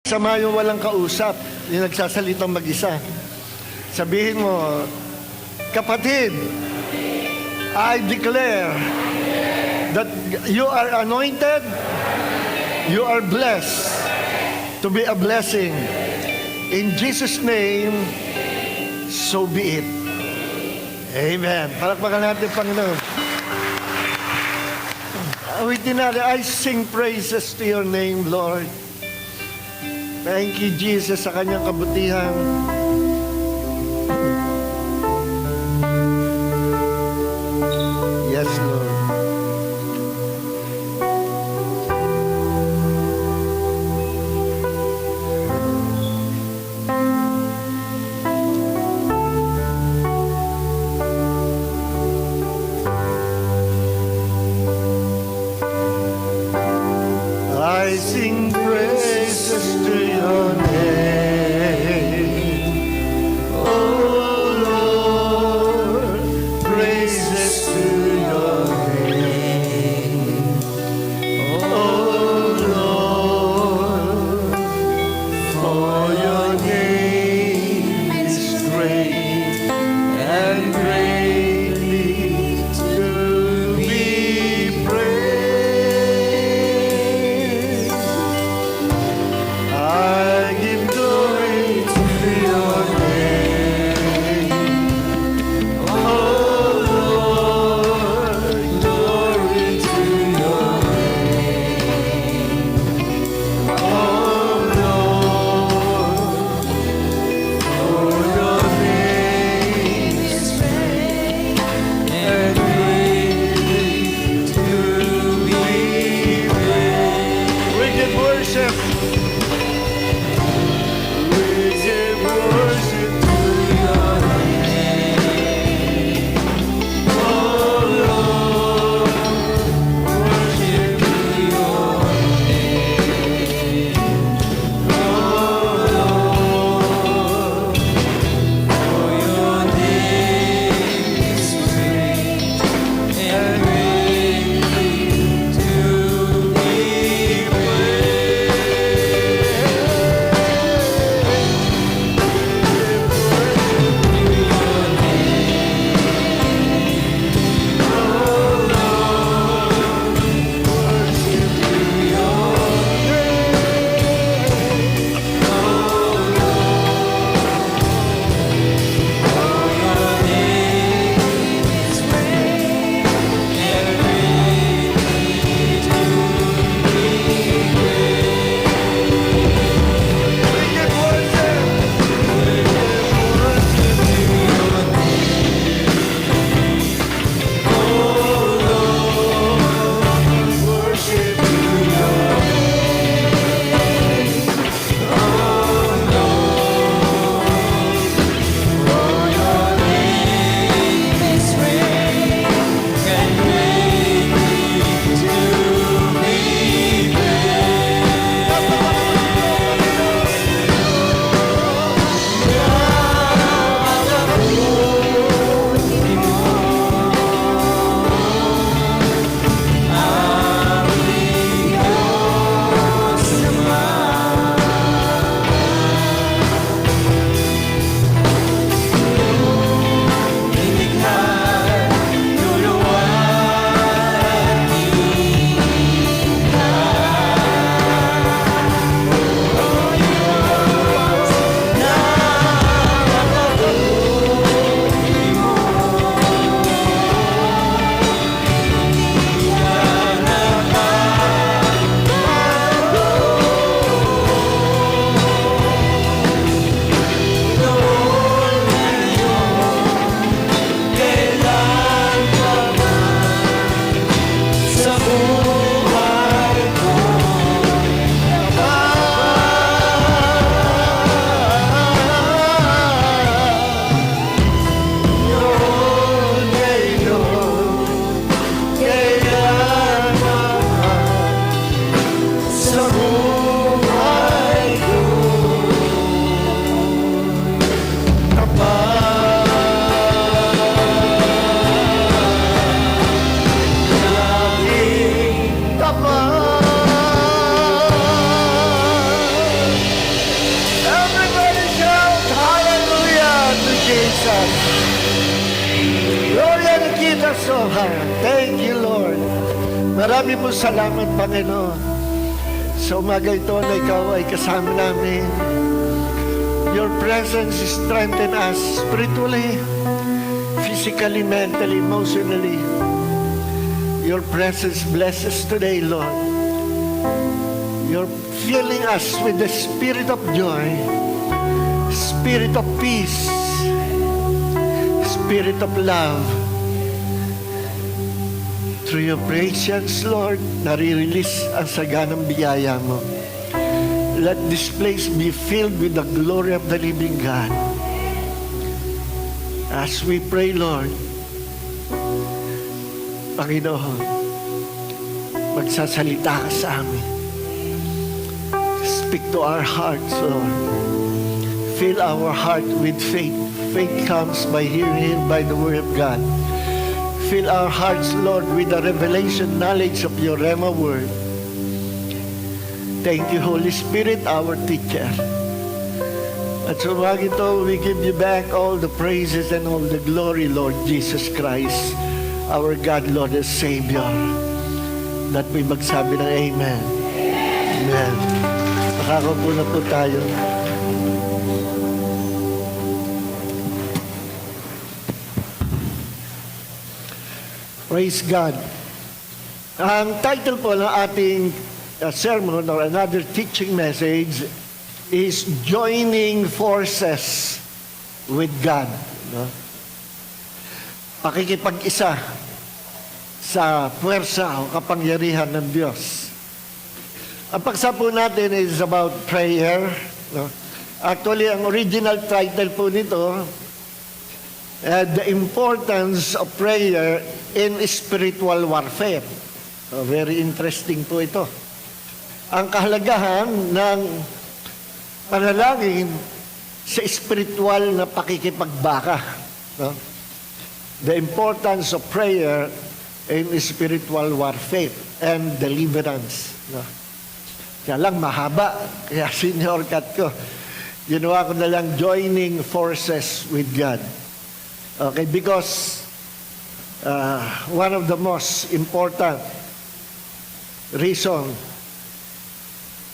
Sama yung walang kausap, yung nagsasalitang mag-isa. Sabihin mo, kapatid, I declare that you are anointed, you are blessed to be a blessing. In Jesus' name, so be it. Amen. Palakpakan natin, Panginoon. Awitin natin, I sing praises to your name, Lord. Thank you, Jesus, sa kanyang kabutihan. Yes, Lord. I sing praises to your name, oh Lord, praises to your name, oh Lord, for your name is great and greatly to be praised. Jesus. Gloria to Jesus, oh God. Thank you, Lord. Marami po salamat, Panginoon. Sa umaga ito na ikaw ay kasama namin. Your presence strengthen us spiritually, physically, mentally, emotionally. Your presence blesses today, Lord. You're filling us with the spirit of joy, spirit of peace, spirit of love. Through your presence, Lord, nare-release ang saganang biyaya mo. Let this place be filled with the glory of the living God. As we pray, Lord, Panginoon, magsasalita ka sa amin. Speak to our hearts, Lord. Fill our heart with faith. Faith comes by hearing by the word of God. Fill our hearts, Lord, with the revelation knowledge of your Rhema word. Thank you, Holy Spirit, our teacher. At sa umaga ito, we give you back all the praises and all the glory, Lord Jesus Christ, our God, Lord and Savior. That we magsabi ng Amen. Amen. Makakaupo na po tayo. Praise God. Ang title po ng ating sermon or another teaching message is Joining Forces with God. No? Pakikipag-isa sa puwersa o kapangyarihan ng Diyos. Ang pagsapo natin is about prayer. No? Actually, ang original title po nito, the importance of prayer in spiritual warfare. So, very interesting po ito. Ang kahalagahan ng panalangin sa spiritual na pakikipagbaka. No? The importance of prayer in spiritual warfare and deliverance. No? Kaya lang mahaba, kaya senior cut ko. Ginawa ko na lang joining forces with God. Okay, because one of the most important reason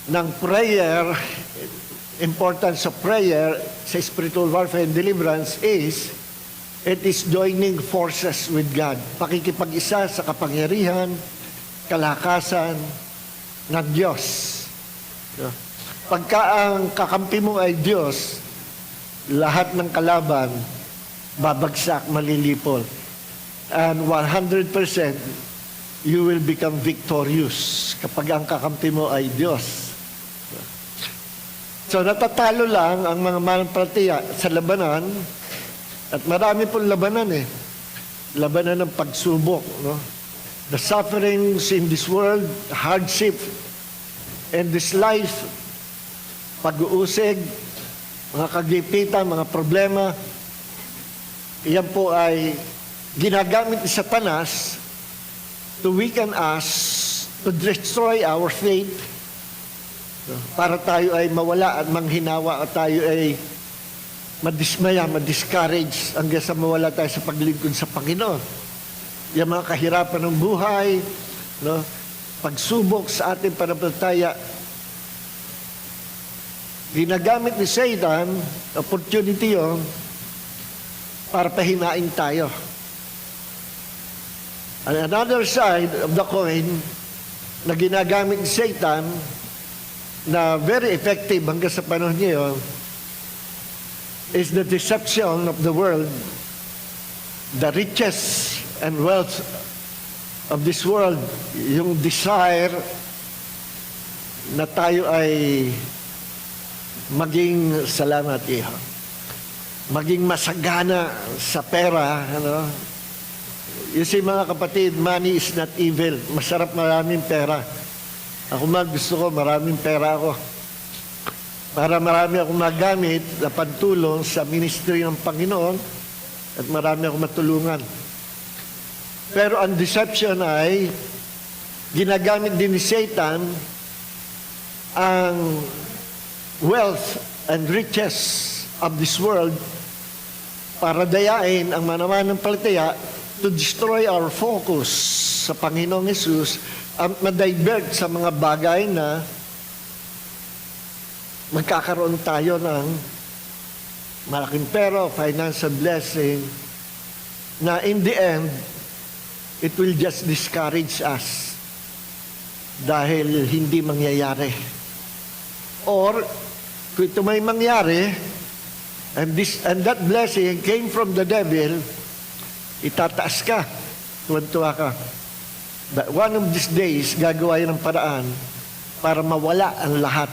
ng prayer, importance of prayer sa spiritual warfare and deliverance is it is joining forces with God. Pakikipag-isa sa kapangyarihan, kalakasan ng Diyos. Pagka ang kakampi mo ay Diyos, lahat ng kalaban babagsak, malilipol. And 100% you will become victorious kapag ang kakampi mo ay Diyos. So natatalo lang ang mga manampalataya sa labanan, at marami pong labanan labanan ng pagsubok, no? The sufferings in this world, hardship in this life, pag-uusig, mga kagipitan, mga problema, yan po ay ginagamit ni Satanas to weaken us, to destroy our faith, para tayo ay mawala at manghinawa at tayo ay madismaya, madiscourage hanggang sa mawala tayo sa paglingkod sa Panginoon. Yung mga kahirapan ng buhay, no? Pagsubok sa ating pananampalataya, ginagamit ni Satan, opportunity yun, para pahinain tayo. On another side of the coin, na ginagamit ni Satan, na very effective hanggang sa panahon ngayon, is the deception of the world, the riches and wealth of this world, yung desire na tayo ay maging, salamat iha, maging masagana sa pera, ano? You see, mga kapatid, money is not evil. Masarap maraming pera. Ako gusto ko, maraming pera ako. Para marami akong magamit na pantulong sa ministry ng Panginoon at marami akong matulungan. Pero ang deception ay ginagamit din ni Satan ang wealth and riches of this world para dayain ang mananampalataya to destroy our focus sa Panginoong Hesus at ma-divert sa mga bagay na magkakaroon tayo ng malaking pera, financial blessing, na in the end, it will just discourage us dahil hindi mangyayari. Or, kung ito may mangyari, and that blessing came from the devil, itataas ka, tuwan-tuwa ka. But one of these days, gagawa yan ng paraan para mawala ang lahat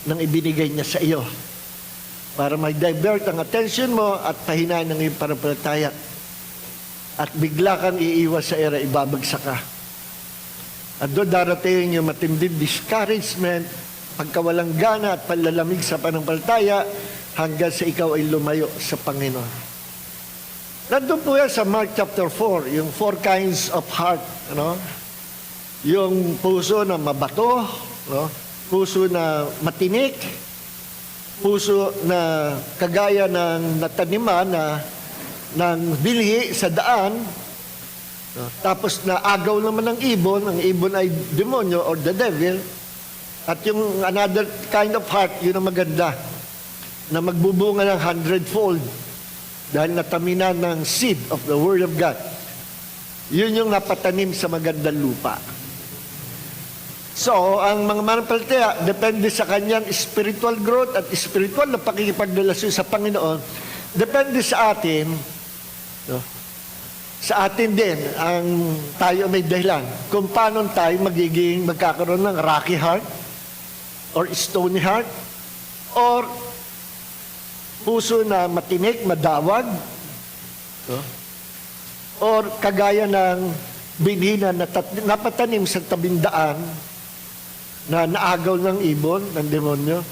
ng ibinigay niya sa iyo. Para mag-divert ang attention mo at pahinain ng iyong pananampalataya. At bigla kang iiwas sa era, ibabagsak ka. At doon darating yung matinding discouragement, pagkawalang gana at panlalamig sa pananampalataya, hanggang sa ikaw ay lumayo sa Panginoon. Nandun po yan sa Mark chapter 4, yung 4 kinds of heart. Yung puso na mabato, puso na matinik, puso na kagaya ng nataniman ng binhi sa daan, tapos na agaw naman ng ibon, ang ibon ay demonyo or the devil, at yung another kind of heart, yun ang maganda, na magbubunga ng 100-fold dahil nataminan ng seed of the Word of God. Yun yung napatanim sa magandang lupa. So, ang mga mananampalataya, depende sa kanyang spiritual growth at spiritual na pakikipagrelasyon sa Panginoon, depende sa atin, sa atin din, ang tayo may dahilan. Kung paano tayo magkakaroon ng rocky heart, or stony heart, or puso na matinik, madawag, or kagaya ng binhi na napatanim sa tabindaan na naagaw ng ibon, ng demonyo,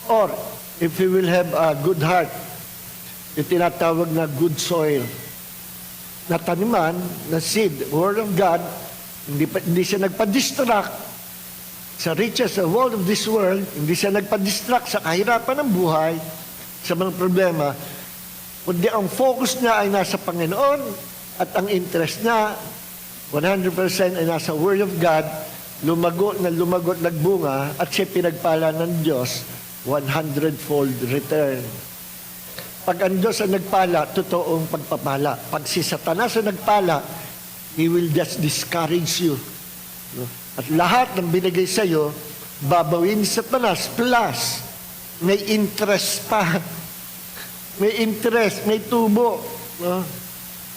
or if we will have a good heart, yung tinatawag na good soil, na taniman, na seed, Word of God, hindi siya nagpa-distract sa riches, sa world of this world, hindi siya nagpa-distract sa kahirapan ng buhay, sa mga problema, kundi ang focus niya ay nasa Panginoon at ang interest niya 100% ay nasa Word of God, lumago na lumagot nagbunga at siya pinagpala ng Diyos 100-fold return. Pag ang Diyos ang nagpala, totoong pagpapala. Pag si Satanas ang nagpala, he will just discourage you. At lahat ng binigay sa iyo, babawin ni Satanas, plus may interest pa. May interest, may tubo.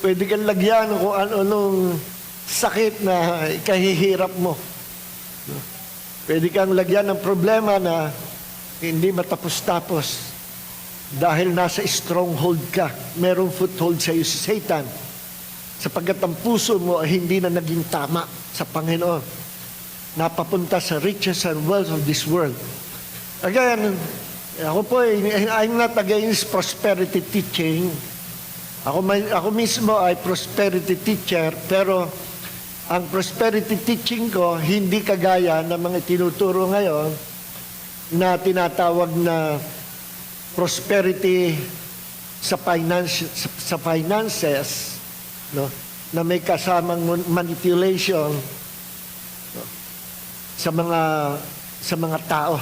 Pwede kang lagyan kung ano-anong sakit na ikahihirap mo. Pwede kang lagyan ng problema na hindi matapos-tapos dahil nasa stronghold ka. Merong foothold sa iyo si Satan. Sapagkat ang puso mo ay hindi na naging tama sa Panginoon. Napapunta sa riches and wealth of this world. Again, ako po, I'm not against prosperity teaching. Ako mismo ay prosperity teacher, pero ang prosperity teaching ko, hindi kagaya ng mga tinuturo ngayon na tinatawag na prosperity sa finances, na may kasamang manipulation sa mga tao.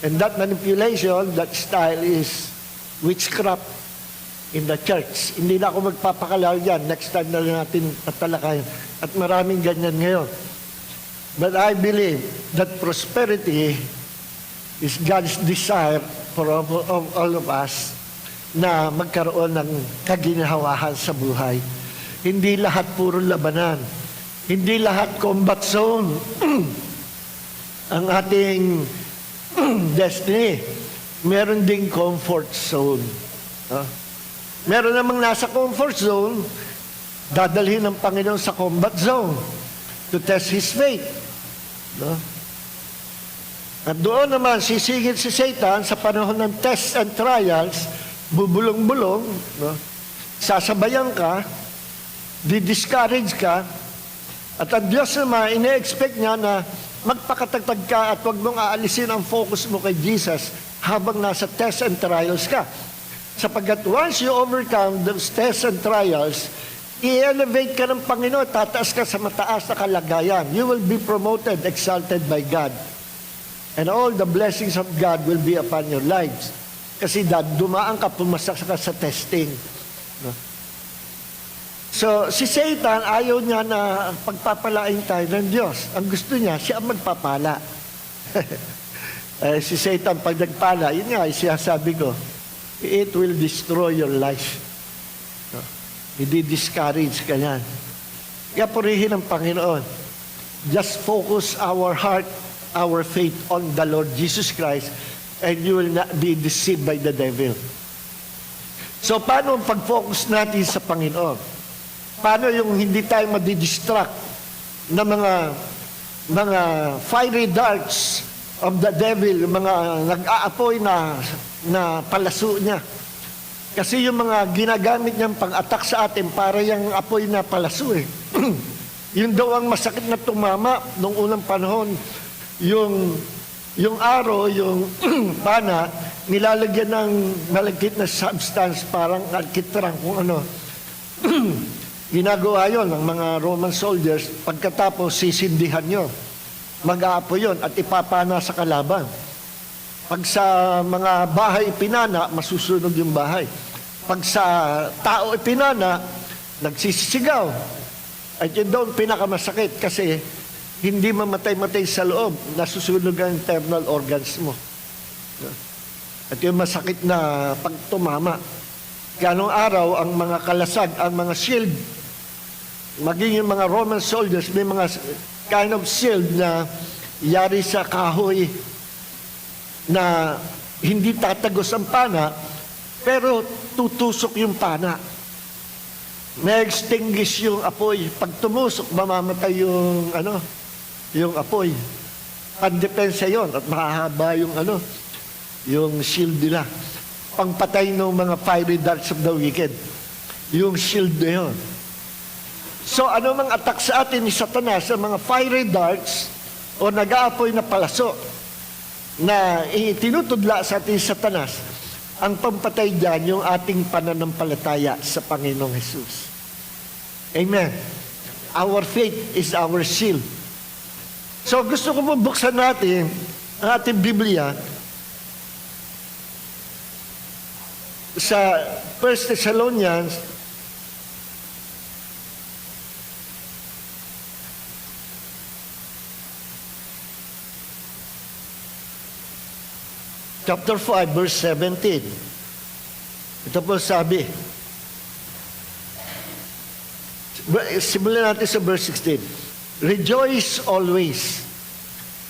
And that manipulation, that style is witchcraft in the church. Hindi na ako magpapakalal yan. Next time na lang natin tatalakayin. At maraming ganyan ngayon. But I believe that prosperity is God's desire for all of us na magkaroon ng kaginhawahan sa buhay. Hindi lahat puro labanan. Hindi lahat combat zone. Ang ating destiny. Meron ding comfort zone. Meron namang nasa comfort zone, dadalhin ng Panginoon sa combat zone to test His faith. At doon naman, sisingit si Satan sa panahon ng tests and trials, bubulong-bulong, sasabayan ka, di-discourage ka, at ang Diyos naman, ine-expect niya na magpakatagtag ka at huwag mong aalisin ang focus mo kay Jesus habang nasa tests and trials ka. Sapagkat once you overcome those tests and trials, i-elevate ka ng Panginoon, tataas ka sa mataas na kalagayan. You will be promoted, exalted by God. And all the blessings of God will be upon your lives. Kasi dumaan ka, pumasa ka sa testing. No? So, si Satan, ayaw niya na pagpapalain tayo ng Diyos. Ang gusto niya, siya ang magpapala. Si Satan, pag nagpala, yun nga, sinasabi ko, it will destroy your life. No? Hindi discourage ka yan. Kaya purihin ang Panginoon. Just focus our heart, our faith on the Lord Jesus Christ, and you will not be deceived by the devil. So, paano ang pag-focus natin sa Panginoon? Paano yung hindi tayo madidistract ng mga fiery darts of the devil, yung mga nag-aapoy na palaso niya? Kasi yung mga ginagamit niyang pang-attack sa atin, para yung apoy na palaso eh. Yun daw ang masakit na tumama nung unang panahon. Yung araw, yung pana, nilalagyan ng malagkit na substance, parang alkitrang, kung ano. Ginagawa yon ng mga Roman soldiers. Pagkatapos, sisindihan nyo. Mag-aapoy yun at ipapana sa kalaban. Pag sa mga bahay ipinana, masusunog yung bahay. Pag sa tao ipinana, nagsisigaw. At yun daw pinakamasakit kasi hindi mamatay-matay sa loob, nasusunog ang internal organs mo. At yung masakit na pagtumama. Ganong araw, ang mga kalasag, ang mga shield, maging yung mga Roman soldiers, may mga kind of shield na yari sa kahoy na hindi tatagos ang pana, pero tutusok yung pana. May extinguish yung apoy. Pag tumusok, mamamatay yung apoy. Pandepensa yon at mahahaba yung shield nila. Pangpatay ng mga fiery darts of the wicked. Yung shield na yun. So, ano mang attack sa atin ni Satanas, sa mga fiery darts o nag-aapoy na palaso na itinutudla sa atin Satanas, ang pampatay dyan yung ating pananampalataya sa Panginoong Jesus. Amen. Our faith is our shield. So, gusto ko buksan natin ang ating Biblia sa 1 Thessalonians chapter 5, verse 17. Ito po sabi. Simulan natin sa verse 16. Rejoice always.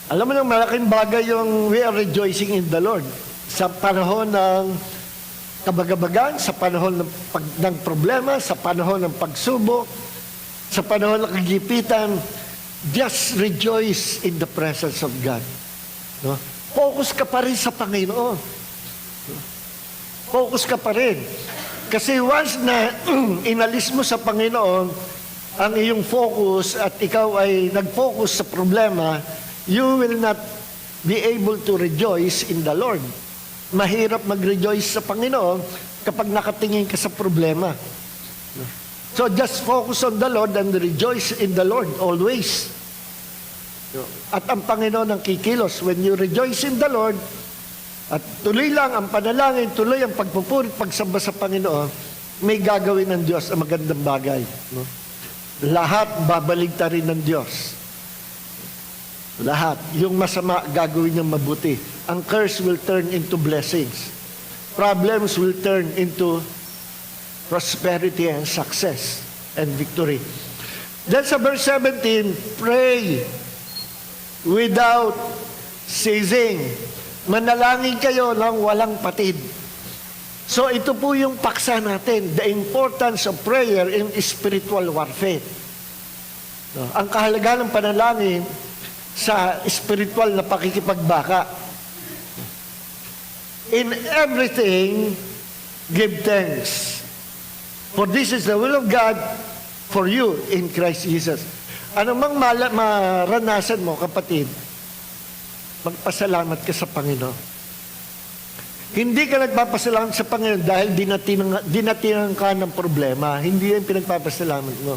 Alam mo nang malaking bagay yung we are rejoicing in the Lord. Sa panahon ng kabagabagan, sa panahon ng problema, sa panahon ng pagsubok, sa panahon ng kagipitan, just rejoice in the presence of God. No? Focus ka pa rin sa Panginoon. Focus ka pa rin. Kasi once na inalis mo sa Panginoon ang iyong focus at ikaw ay nag-focus sa problema, you will not be able to rejoice in the Lord. Mahirap mag-rejoice sa Panginoon kapag nakatingin ka sa problema. So just focus on the Lord and rejoice in the Lord always. At ang Panginoon ang kikilos. When you rejoice in the Lord, at tuloy lang ang panalangin, tuloy ang pagpupuri, pagsamba sa Panginoon, may gagawin ng Diyos ang magandang bagay. No? Lahat babaligtarin ng Diyos. Lahat. Yung masama, gagawin niyang mabuti. Ang curse will turn into blessings. Problems will turn into prosperity and success and victory. Then sa verse 17, pray without ceasing. Manalangin kayo ng walang patid. So ito po yung paksa natin, the importance of prayer in spiritual warfare. No? Ang kahalagahan ng panalangin sa spiritual na pakikipagbaka. In everything, give thanks. For this is the will of God for you in Christ Jesus. Ano mang maranasan mo, kapatid, magpasalamat ka sa Panginoon. Hindi ka nagpapasalamat sa Panginoon dahil dinatingan ka ng problema. Hindi yan pinagpapasalamat mo.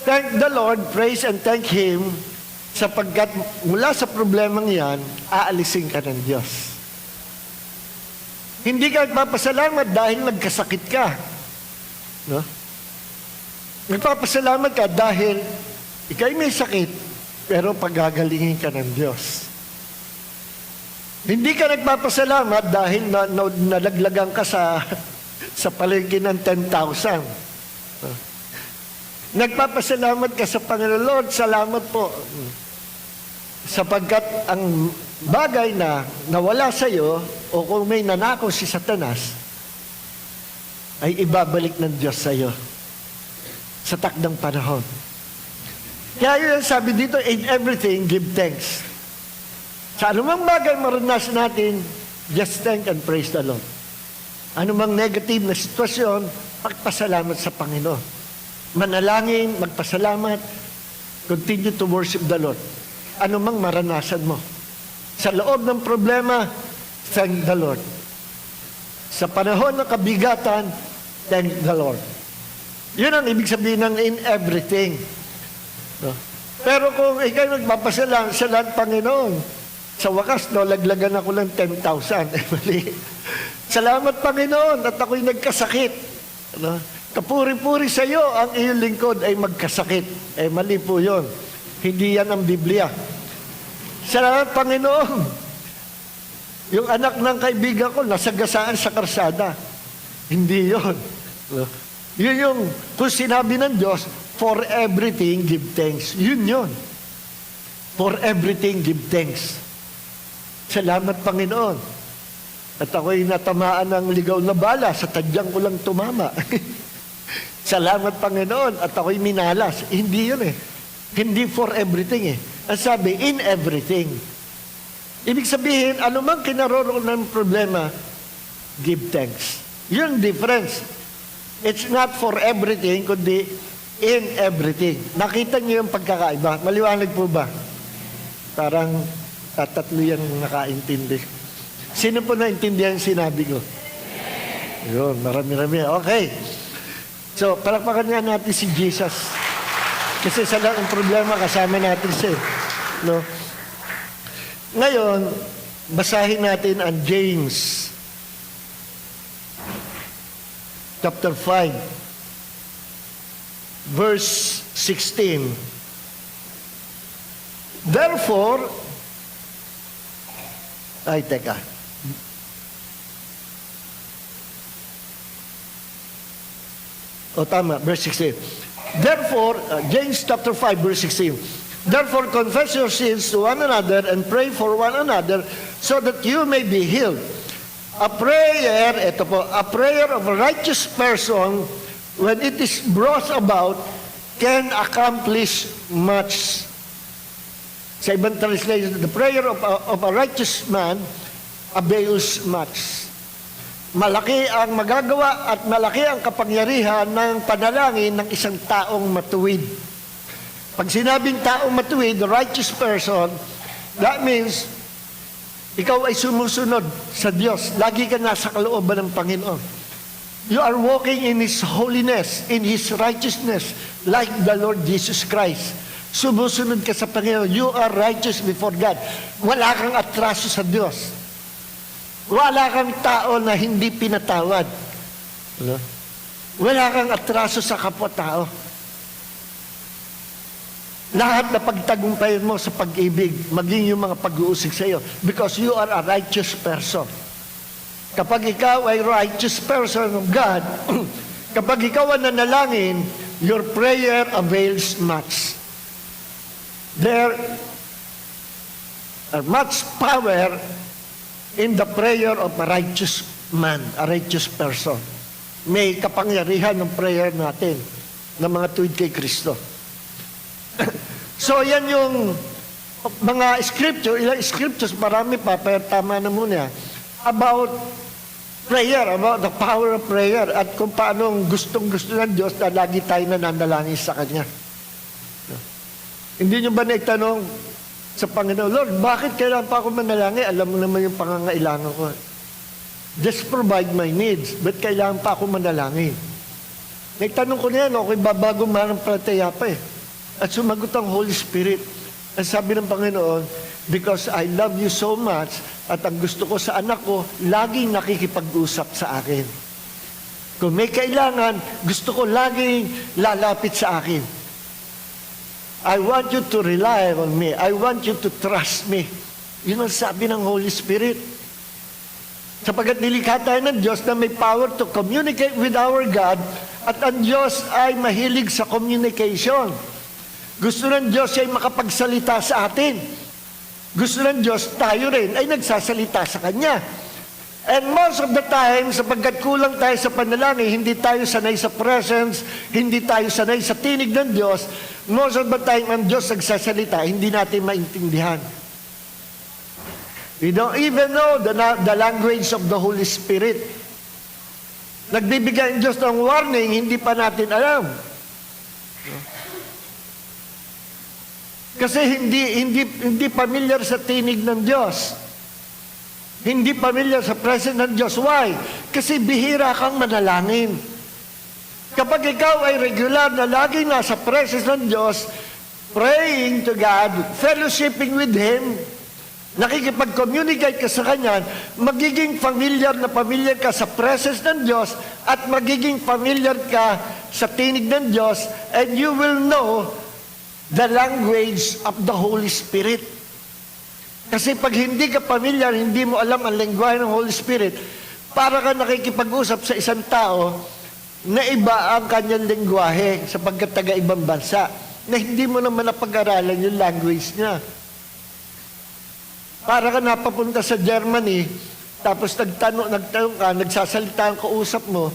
Thank the Lord, praise and thank Him, sapagkat mula sa problemang yan, aalisin ka ng Diyos. Hindi ka nagpapasalamat dahil nagkasakit ka. No? Nagpapasalamat ka dahil ikay may sakit, pero pagagalingin ka ng Diyos. Hindi ka nagpapasalamat dahil nalaglagan ka sa palengke ng 10,000. Nagpapasalamat ka sa Panginoon, Lord, salamat po. Sapagkat ang bagay na nawala sa iyo, o kung may nanakaw si Satanas, ay ibabalik ng Diyos sa iyo sa takdang panahon. Kaya yun sabi dito, in everything, give thanks. Sa anumang bagay maranasan natin, just thank and praise the Lord. Anumang negative na sitwasyon, magpasalamat sa Panginoon. Manalangin, magpasalamat, continue to worship the Lord. Anumang maranasan mo. Sa loob ng problema, thank the Lord. Sa panahon ng kabigatan, thank the Lord. Yun ang ibig sabihin ng in everything. No? Pero kung ikaw magpapasalamat sa lahat, Panginoon, sa wakas, laglagan ako ng 10,000. Mali. Salamat, Panginoon, at ako'y nagkasakit. Ano? Kapuri-puri sa iyo, ang iyong lingkod ay magkasakit. Mali po yun. Hindi yan ang Biblia. Salamat, Panginoon. Yung anak ng kaibigan ko, nasagasaan sa karsada. Hindi yun. No? Yun yung, kung sinabi ng Diyos, for everything, give thanks. Yun yun. For everything, give thanks. Salamat, Panginoon. At ako'y natamaan ng ligaw na bala, sa tadyang ko lang tumama. Salamat, Panginoon, at ako'y minalas. Hindi yun eh. Hindi for everything eh. Ang sabi, in everything. Ibig sabihin, anumang kinaroroon ng problema, give thanks. Yun difference. It's not for everything, kundi in everything. Nakita niyo yung pagkakaiba? Maliwanag po ba? Parang tatlo yan nakaintindi. Sino po naintindihan yung sinabi ko? Yun, marami-rami. Okay. So, palakpakan nga natin si Jesus. Kasi sa lahat ng problema, kasama natin siya. No? Ngayon, basahin natin ang James chapter 5, verse 16. Therefore, ay, teka. O, tama, verse 16. Therefore, James chapter 5, verse 16. Therefore, confess your sins to one another and pray for one another so that you may be healed. A prayer, ito po, a prayer of a righteous person, when it is brought about, can accomplish much. Sa ibang translation, the prayer of a righteous man avails much. Malaki ang magagawa at malaki ang kapangyarihan ng panalangin ng isang taong matuwid. Pag sinabing taong matuwid, the righteous person, that means ikaw ay sumusunod sa Diyos. Lagi ka nasa kalooban ng Panginoon. You are walking in His holiness, in His righteousness, like the Lord Jesus Christ. Sumusunod ka sa Panginoon. You are righteous before God. Wala kang atraso sa Diyos. Wala kang tao na hindi pinatawad. Wala kang atraso sa kapwa-tao. Lahat na pagtagumpayan mo sa pag-ibig, maging yung mga pag-uusig sa iyo, because you are a righteous person. Kapag ikaw ay righteous person of God, kapag ikaw ay nanalangin, your prayer avails much. There are much power in the prayer of a righteous man, a righteous person. May kapangyarihan ng prayer natin, ng mga tuwid kay Kristo. So, yan yung mga scripture, ilang scriptures, marami pa, pero tama na muna, about prayer, about the power of prayer, at kung paano gustong-gusto ng Diyos na lagi tayo nananalangin sa Kanya. Hindi nyo ba naitanong, sa Panginoon, Lord, bakit kailangan pa ako manalangin? Alam mo naman yung pangangailangan ko. Just provide my needs, but kailangan pa ako manalangin. Nagtanong ko na yan, okay, babago mananampalataya pa eh. At sumagot ang Holy Spirit. Ang sabi ng Panginoon, because I love you so much, at ang gusto ko sa anak ko, laging nakikipag-usap sa akin. Kung may kailangan, gusto ko laging lalapit sa akin. I want you to rely on me. I want you to trust me. Yun ang sabi ng Holy Spirit. Sapagkat nilikha tayo ng Diyos na may power to communicate with our God, at ang Diyos ay mahilig sa communication. Gusto ng Diyos ay makapagsalita sa atin. Gusto ng Diyos, tayo rin ay nagsasalita sa Kanya. And most of the time, sapagkat kulang tayo sa panalangin, hindi tayo sanay sa presence, hindi tayo sanay sa tinig ng Diyos, most of the time, ang Diyos nagsasalita, hindi natin maintindihan. We don't even know the language of the Holy Spirit. Nagbibigay ang Diyos ng warning, hindi pa natin alam. Kasi hindi familiar sa tinig ng Diyos. Hindi familiar sa presence ng Diyos. Why? Kasi bihira kang manalangin. Kapag ikaw ay regular na lagi nasa presence ng Diyos, praying to God, fellowshipping with Him, nakikipag-communicate ka sa Kanya, magiging familiar ka sa presence ng Diyos at magiging familiar ka sa tinig ng Diyos, and you will know the language of the Holy Spirit. Kasi pag hindi ka familiar, hindi mo alam ang lengguwahe ng Holy Spirit, para ka nakikipag-usap sa isang tao na iba ang kanyang lengguwahe sapagkat taga-ibang bansa, na hindi mo naman napag-aralan yung language niya. Para ka napapunta sa Germany, tapos nagtanong ka, nagsasalita ang kausap mo,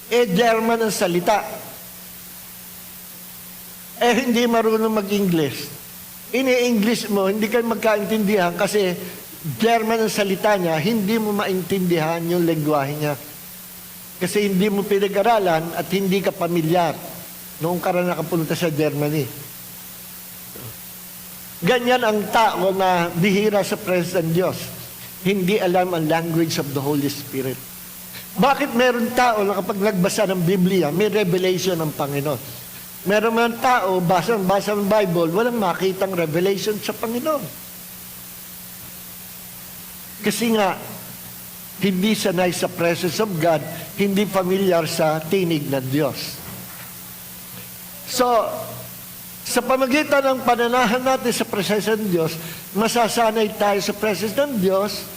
German ang salita. Hindi marunong mag-English. Ini-English mo, hindi kayo magkaintindihan kasi German ang salita niya, hindi mo maintindihan yung lengguwahe niya. Kasi hindi mo pinag-aralan at hindi ka pamilyar noong ka na nakapunta sa Germany. Ganyan ang tao na bihira sa presence ng Diyos. Hindi alam ang language of the Holy Spirit. Bakit meron tao na kapag nagbasa ng Biblia, may revelation ng Panginoon? Meron mga tao, basa ng Bible, walang makitang revelation sa Panginoon. Kasi nga, hindi sanay sa presence of God, hindi familiar sa tinig ng Diyos. So, sa pamagitan ng pananahan natin sa presensya ng Diyos, masasanay tayo sa presence ng Diyos,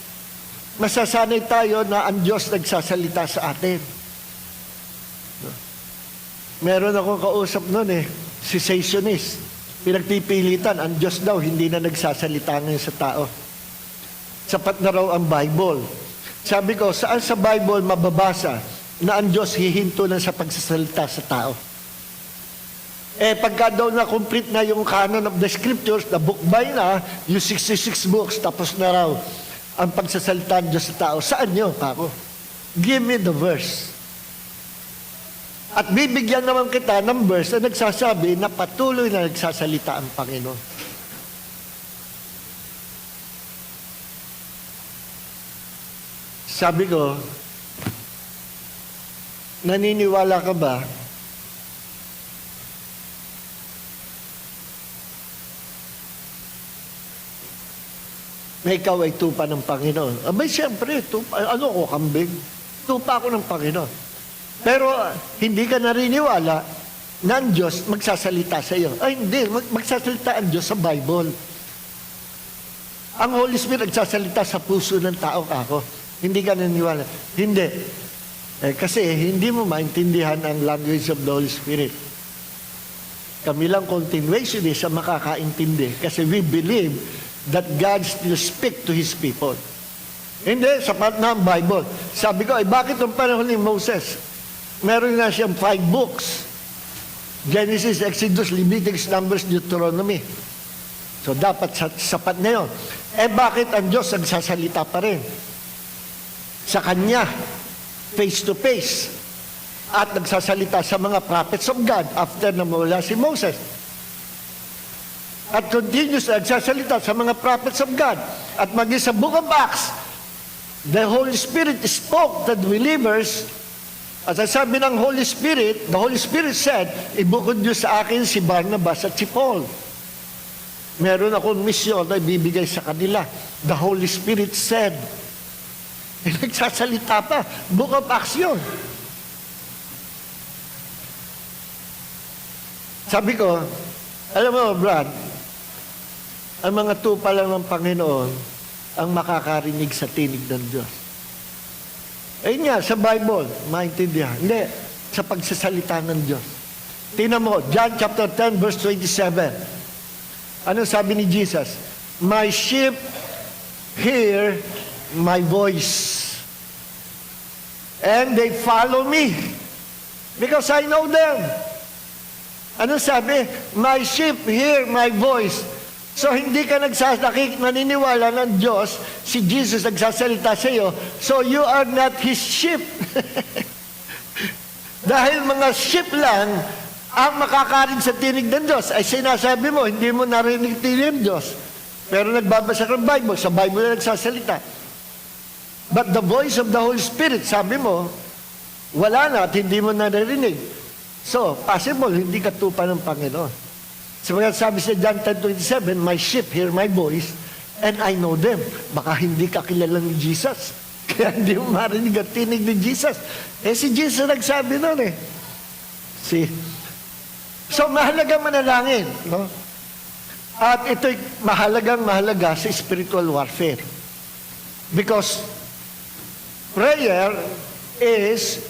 masasanay tayo na ang Diyos nagsasalita sa atin. Meron akong kausap noon cessationist. Pinagpipilitan, ang Diyos daw hindi na nagsasalita ngayon sa tao. Sapat na raw ang Bible. Sabi ko, saan sa Bible mababasa na ang Diyos hihinto na sa pagsasalita sa tao? Pagka daw na-complete na yung canon of the scriptures, the book by na, yung 66 books, tapos na raw ang pagsasalita ng Diyos sa tao. Saan yun, Pako? Give me the verse. At bibigyan naman kita ng verse na nagsasabi na patuloy na nagsasalita ang Panginoon. Sabi ko, naniniwala ka ba na ikaw ay tupa ng Panginoon? Abay, siyempre, ano ko, kambing? Tupa ako ng Panginoon. Pero hindi ka nariniwala na ang Diyos magsasalita sa iyo. Ay, hindi. Magsasalita ang Diyos sa Bible. Ang Holy Spirit nagsasalita sa puso ng tao ako. Hindi ka naniniwala. Hindi. Kasi hindi mo maintindihan ang language of the Holy Spirit. Kami lang continuationist ang makakaintindi. Kasi we believe that God still speak to His people. Hindi, sapat na ang Bible. Sabi ko, bakit ang panahon ni Moses? Meron na siyang 5 books. Genesis, Exodus, Leviticus, Numbers, Deuteronomy. So dapat sapat na yun. Bakit ang Diyos nagsasalita pa rin? Sa Kanya, face to face. At nagsasalita sa mga prophets of God after na mawala si Moses. at continuous nagsasalita sa mga prophets of God. At maging sa Book of Acts, the Holy Spirit spoke to the believers. At sabi ng Holy Spirit, the Holy Spirit said, ibukod niyo sa akin si Barnabas at si Paul. Meron akong misyon na ibibigay sa kanila. The Holy Spirit said. Nagsasalita pa. Book of Acts yun. Sabi ko, alam mo, Brad, ang mga tupa lang ng Panginoon ang makakarinig sa tinig ng Diyos. Ayun nga, sa Bible, maintindihan. Hindi, sa pagsasalita ng Diyos. Tingnan mo, John chapter 10, verse 27. Ano sabi ni Jesus? My sheep hear my voice. And they follow me. Because I know them. Ano sabi? My sheep hear my voice. So hindi ka naniniwala ng Diyos, si Jesus nagsasalita sa iyo, so you are not His sheep. Dahil mga sheep lang ang makakarin sa tinig ng Diyos. Ay sinasabi mo, hindi mo narinig tinig ng Diyos. Pero nagbabasa ng Bible, sa Bible na nagsasalita. But the voice of the Holy Spirit, sabi mo, wala na at hindi mo naririnig. So, possible, hindi ka tupa ng Panginoon. Sabi sa John 10:27, my sheep hear my voice and I know them. Baka hindi ka kilala ni Jesus. Kaya hindi mo marinig at tinig ni Jesus. Si Jesus nagsabi nun eh. So, mahalaga manalangin. No? At ito'y mahalaga sa spiritual warfare. Because prayer is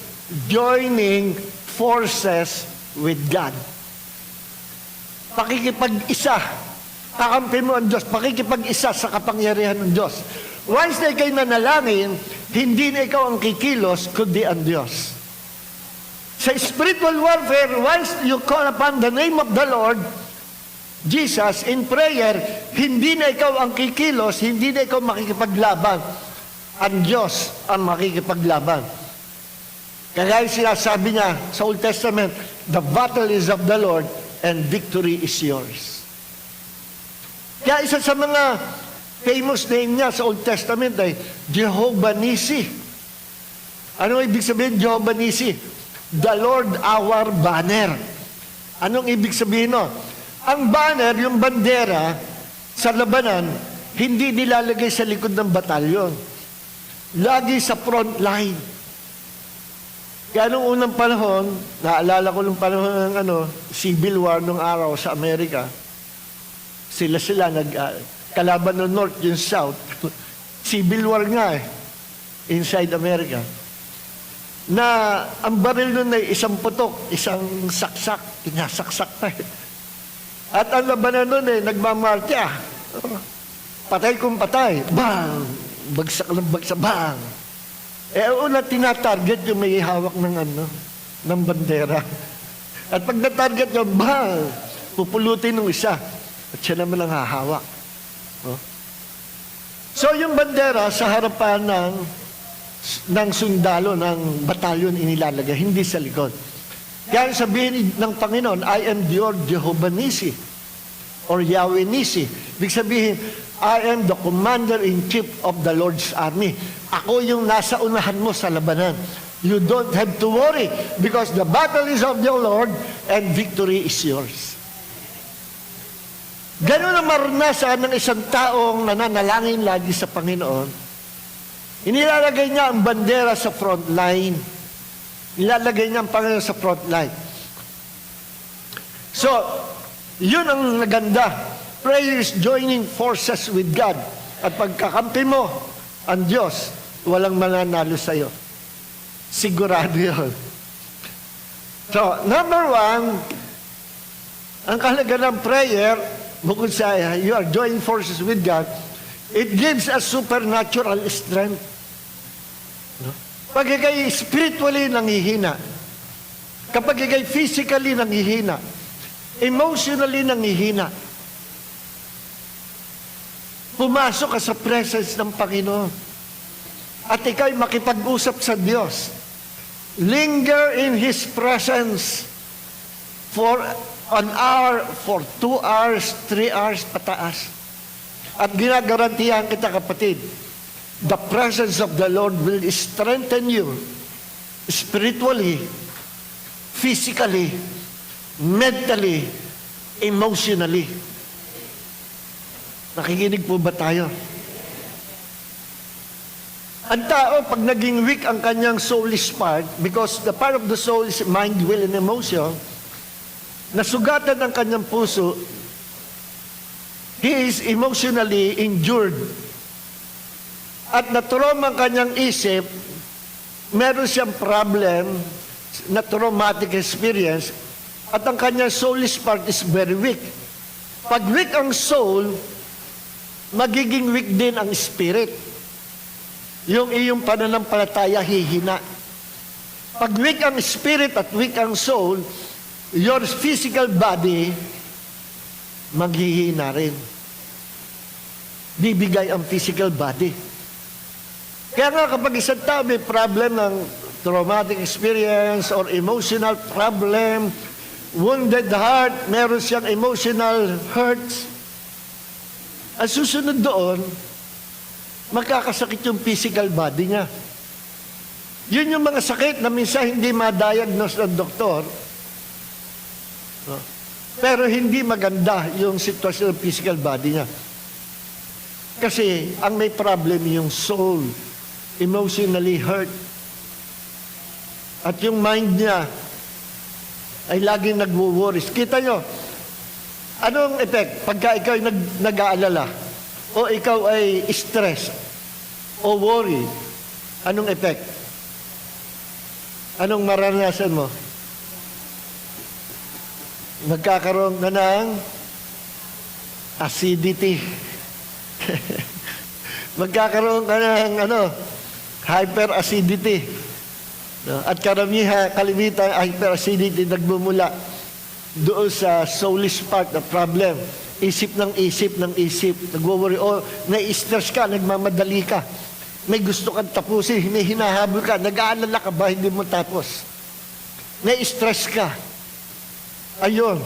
joining forces with God. Pakikipag-isa. Kakampi mo ang Diyos. Pakikipag-isa sa kapangyarihan ng Diyos. Once na ikaw'y nanalangin, hindi na ikaw ang kikilos, kundi ang Diyos. Sa spiritual warfare, once you call upon the name of the Lord, Jesus, in prayer, hindi na ikaw ang kikilos, hindi na ikaw makikipaglaban. Ang Diyos ang makikipaglaban. Kaya sinasabi niya sa Old Testament, the battle is of the Lord, and victory is yours. Kaya isa sa mga famous name niya sa Old Testament ay Jehovah Nissi. Ano ibig sabihin Jehovah Nissi? The Lord our banner. Anong ibig sabihin no? Ang banner, yung bandera sa labanan, hindi nilalagay sa likod ng batalyon. Lagi sa front line. Kaya nung unang panahon, naalala ko nung panahon ng Civil War nung araw sa Amerika, sila kalaban ng North, yung South. Civil War nga inside America. Na ang baril nun ay isang putok, isang saksak, pinasaksak pa At ang labanan nun nagmamartya. Patay kung patay, bang! Bagsak ng bagsak, bang! Una tinatarget yung may hawak ng bandera. At pag natarget yung bang, pupulutin ng isa. At siya naman ang hahawak. So yung bandera sa harapan ng sundalo, ng batalyon inilalagay, hindi sa likod. Kaya sabihin ng Panginoon, I am your Jehovah Nissi or Yahweh Nissi. Ibig sabihin, I am the commander-in-chief of the Lord's army. Ako yung nasa unahan mo sa labanan. You don't have to worry because the battle is of the Lord and victory is yours. Ganun ang maranasan ng isang taong nananalangin lagi sa Panginoon. Inilalagay niya ang bandera sa front line. Ilalagay niya ang Panginoon sa front line. So, yun ang naganda. Prayer is joining forces with God. At pagkakampi mo ang Diyos, walang mananalo sa'yo. Sigurado yun. So, number one, ang kahalaga ng prayer, bukod sa you are joining forces with God, it gives us supernatural strength. No? Pag ikay spiritually nanghihina, kapag ikay physically nanghihina, emotionally nanghihina, pumasok ka sa presence ng Panginoon at ikaw'y makipag-usap sa Diyos. Linger in His presence for an hour for 2 hours, 3 hours pataas. At ginagarantihan kita, kapatid, the presence of the Lord will strengthen you spiritually, physically, mentally, emotionally. Nakikinig po ba tayo? Ang tao, pag naging weak ang kanyang soulish part, because the part of the soul is mind, will, and emotion, nasugatan ang kanyang puso, he is emotionally injured. At natrauma ang kanyang isip, meron siyang problem na traumatic experience, at ang kanyang soulish part is very weak. Pag weak ang soul, magiging weak din ang spirit. Yung iyong pananampalataya hihina. Pag weak ang spirit at weak ang soul, your physical body maghihina rin. Bibigay ang physical body. Kaya nga kapag isang tao may problem ng traumatic experience or emotional problem, wounded heart, meron siyang emotional hurts, ang susunod doon, magkakasakit yung physical body niya. Yun yung mga sakit na minsan hindi ma-diagnose ng doktor. No? Pero hindi maganda yung sitwasyon ng physical body niya. Kasi ang may problem yung soul, emotionally hurt. At yung mind niya ay laging nagwo-worries. Kita nyo, anong effect pagka ikaw ay nag-aalala o ikaw ay stress o worry? Anong effect? Anong maranasan mo? Magkakaroon ka ng acidity. Magkakaroon ka ng hyperacidity. No? At kalimitan, hyperacidity nagmumula doon sa soulish part na problem. Isip ng isip ng isip. Nagwo-worry. O nai-stress ka, nagmamadali ka. May gusto kang tapusin, may hinahabol ka, nag-aalala ka ba, hindi mo tapos. Nai-stress ka. Ayun,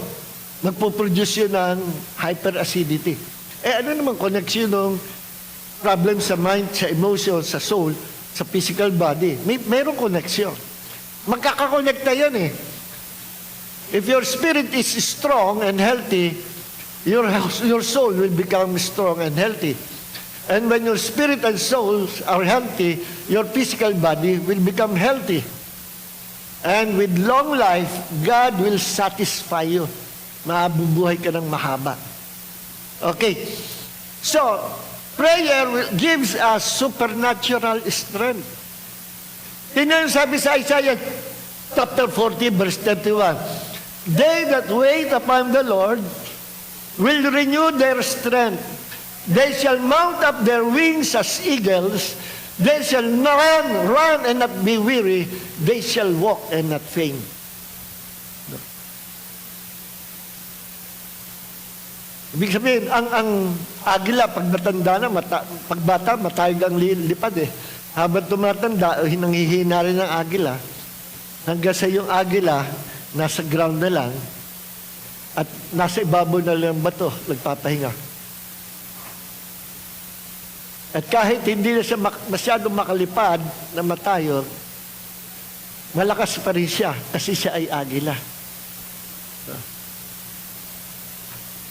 magpo-produce yun ng hyperacidity. Ano naman connection ng problem sa mind, sa emotion, sa soul, sa physical body? Mayroong connection. Magkakakonekta yan eh. If your spirit is strong and healthy, your soul will become strong and healthy. And when your spirit and soul are healthy, your physical body will become healthy. And with long life, God will satisfy you. Mabubuhay ka ng mahaba. Okay. So, prayer gives us supernatural strength. Tingnan sabi sa Isaiah chapter 40, verse 31. They that wait upon the Lord will renew their strength. They shall mount up their wings as eagles. They shall run and not be weary. They shall walk and not faint. Ibig sabihin, ang agila, pag natanda na, pag bata, matayog ang lipad eh. Habang tumatanda, hinanghihina rin ang agila. Hanggang sa yung agila, nasa ground na lang, at nasa ibabaw na lang bato, nagpapahinga. At kahit hindi na siya masyadong makalipad na matayo, malakas pa rin siya kasi siya ay agila.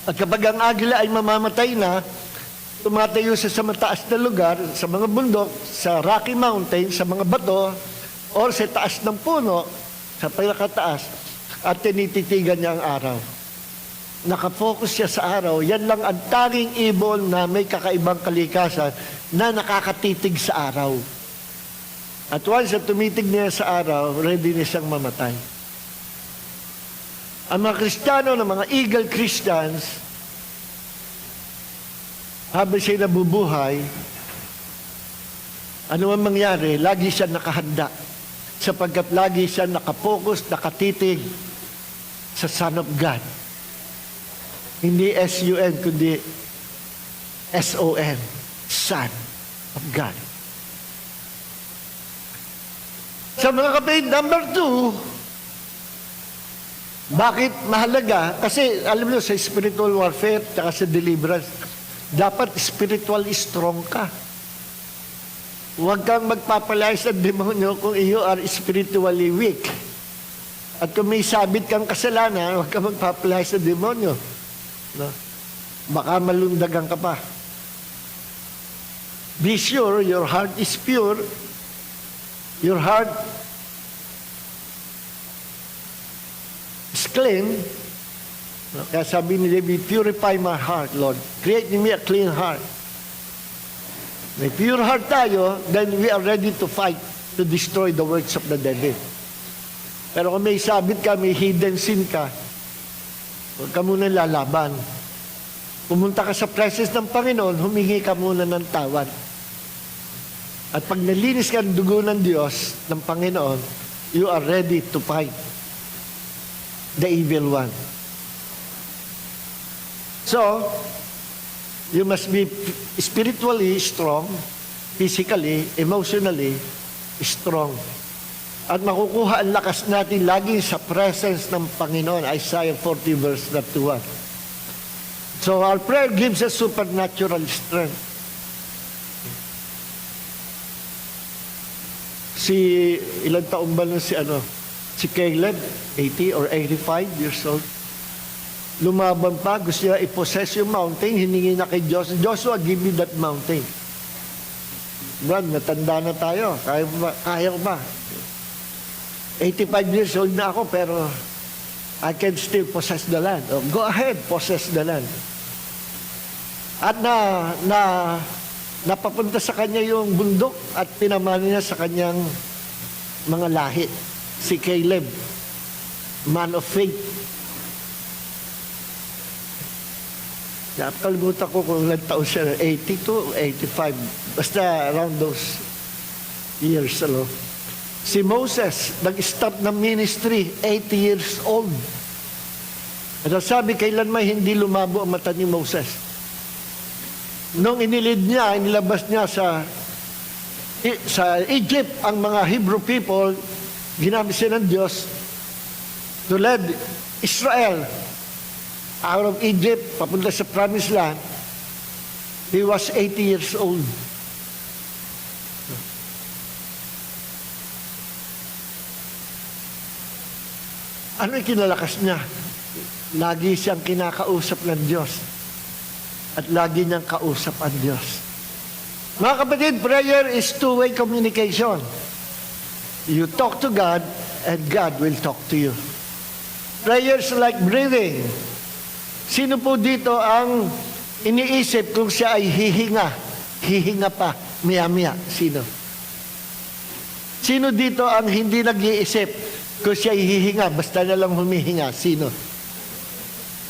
At kapag ang agila ay mamamatay na, tumatayo siya sa mataas na lugar, sa mga bundok, sa Rocky Mountain, sa mga bato, or sa taas ng puno, sa pinakataas, at tinititigan niya ang araw. Nakafocus siya sa araw, yan lang ang tanging ibon na may kakaibang kalikasan na nakakatitig sa araw. At once na tumitig niya sa araw, ready na siyang mamatay. Ang mga Kristiyano, ng mga eagle Christians, habang siya nabubuhay, ano man mangyari, lagi siya nakahanda. Sapagkat lagi siya nakapokus, nakatitig sa Son of God. Hindi S-U-N, kundi S-O-N, Son of God. Sa mga kapatid, number 2, Bakit mahalaga? Kasi alam niyo sa spiritual warfare at sa deliverance, dapat spiritually strong ka. Huwag kang magpapalaya sa demonyo kung you are spiritually weak. At kung may sabit kang kasalanan, huwag kang magpapalaya sa demonyo. No? Baka malundagan ka pa. Be sure your heart is pure. Your heart is clean. Kaya sabi ni David, purify my heart, Lord. Create in me a clean heart. May pure heart tayo, then we are ready to fight to destroy the works of the devil. Pero kung may sabit ka, may hidden sin ka, huwag ka muna lalaban. Pumunta ka sa presence ng Panginoon, humingi ka muna ng tawad. At pag nalinis ka ng dugo ng Diyos, ng Panginoon, you are ready to fight the evil one. So, you must be spiritually strong, physically, emotionally strong. At makukuha ang lakas natin lagi sa presence ng Panginoon. Isaiah 40 verse 31. So our prayer gives us supernatural strength. Ilang taon ba si Caleb? 80 or 85 years old. Lumaban pa, gusto niya i-possess yung mountain, hiningi na kay Joshua, Joshua, give me that mountain. Brad, natanda na tayo. Kaya ko ba? 85 years old na ako, pero I can still possess the land. Oh, go ahead, possess the land. At napapunta sa kanya yung bundok at pinamana niya sa kanyang mga lahi. Si Caleb, man of faith. Nakalimutan ko kung ilang taon siya, 82, 85. Basta around those years. Si Moses, nag-start ng ministry, 80 years old. At sabi, kailan may hindi lumabo ang mata ni Moses. Nung inilabas niya sa Egypt, ang mga Hebrew people, ginamit siya ng Diyos to lead Israel out of Egypt, papunta sa Promised Land. He was 80 years old. Ano yung kinalakas niya? Lagi siyang kinakausap ng Diyos. At lagi niyang kausap ang Diyos. Mga kapatid, prayer is two-way communication. You talk to God, and God will talk to you. Prayer is like breathing. Sino po dito ang iniisip kung siya ay hihinga pa, maya-maya? Sino? Sino dito ang hindi nag-iisip kung siya ay hihinga, basta na lang humihinga? Sino?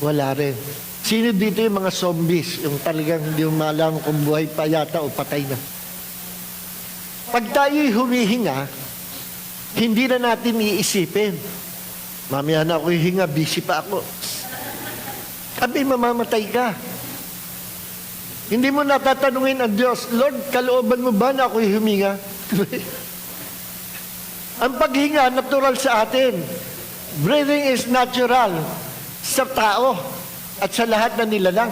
Wala rin. Sino dito yung mga zombies, yung talagang hindi mo malam kung buhay pa yata o patay na? Pag tayo'y humihinga, hindi na natin iisipin. Mamaya na ako hihinga, busy pa ako. Sabi, mamamatay ka. Hindi mo natatanungin ang Diyos, Lord, kalooban mo ba na ako'y huminga? Ang paghinga, natural sa atin. Breathing is natural sa tao at sa lahat na nilalang.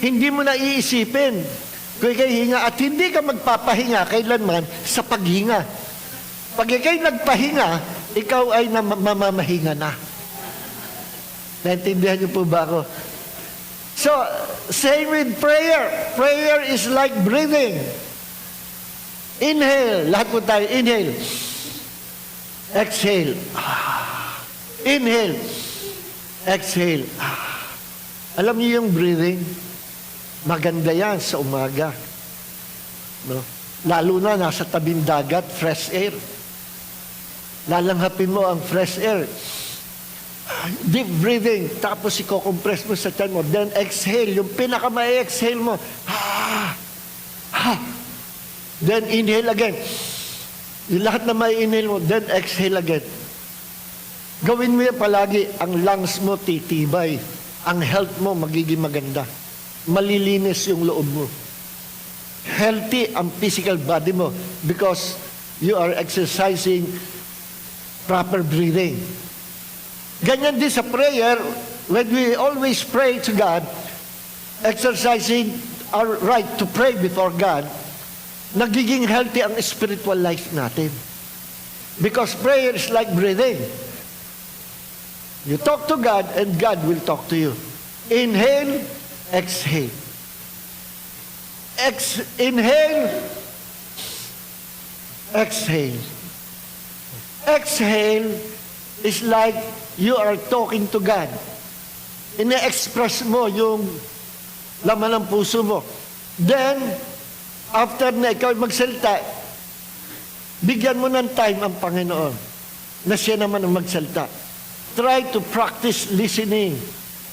Hindi mo na iisipin kung ikay hinga at hindi ka magpapahinga kailanman sa paghinga. Pag ikay nagpahinga, ikaw ay mamamahinga na. Naintindihan niyo po ba ako? So, same with prayer. Prayer is like breathing. Inhale. Lahat po tayo. Inhale. Exhale. Inhale. Exhale. Alam niyo yung breathing? Maganda yan sa umaga. No? Lalo na nasa tabing dagat, fresh air. Lalanghapin mo ang fresh air. Deep breathing, tapos i-compress mo sa tiyan mo. Then exhale, yung pinaka-ma-exhale mo. Then inhale again. Yung lahat na ma-inhale mo, then exhale again. Gawin mo yan palagi, ang lungs mo titibay. Ang health mo magiging maganda. Malilinis yung loob mo. Healthy ang physical body mo because you are exercising proper breathing. Ganyan din sa prayer, when we always pray to God, exercising our right to pray before God, nagiging healthy ang spiritual life natin. Because prayer is like breathing. You talk to God and God will talk to you. Inhale, exhale. Inhale, exhale. Exhale is like you are talking to God. Ine-express mo yung laman ng puso mo. Then, after na ikaw magsalita, bigyan mo ng time ang Panginoon na siya naman ang magsalita. Try to practice listening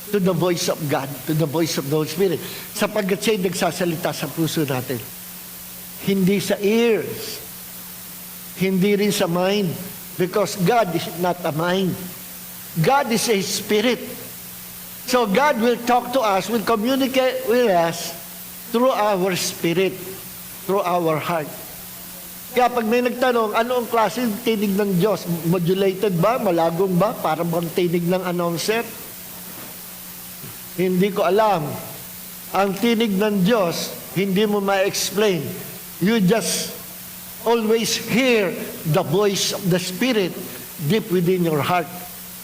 to the voice of God, to the voice of the Holy Spirit, sapagkat siya'y nagsasalita sa puso natin. Hindi sa ears, hindi rin sa mind, because God is not a mind. God is a spirit. So God will talk to us, will communicate with us through our spirit, through our heart. Kaya pag may nagtanong, ano ang klase ng tinig ng Diyos? Modulated ba? Malagong ba? Parang bang tinig ng announcer? Hindi ko alam. Ang tinig ng Diyos, hindi mo ma-explain. You just always hear the voice of the Spirit deep within your heart.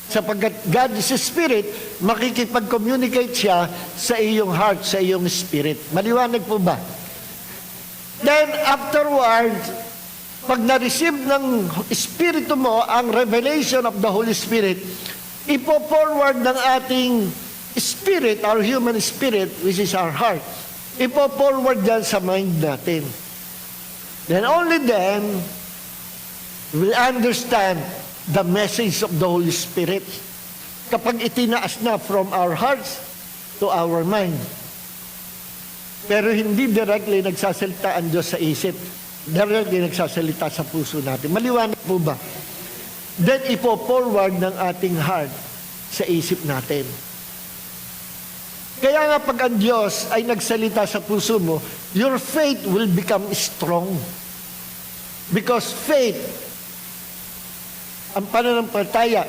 Sapagkat God is a Spirit, makikipag-communicate siya sa iyong heart, sa iyong spirit. Maliwanag po ba? Then afterwards, pag na-receive ng Espiritu mo ang revelation of the Holy Spirit, ipo-forward ng ating spirit, our human spirit, which is our heart, ipo-forward yan sa mind natin. Then only then, we understand the message of the Holy Spirit kapag itinaas na from our hearts to our mind. Pero hindi directly nagsasalita ang Diyos sa isip. Directly nagsasalita sa puso natin. Maliwanag po ba? Then ipo-forward ng ating heart sa isip natin. Kaya nga pag ang Diyos ay nagsalita sa puso mo, your faith will become strong. Because faith, ang pananampalataya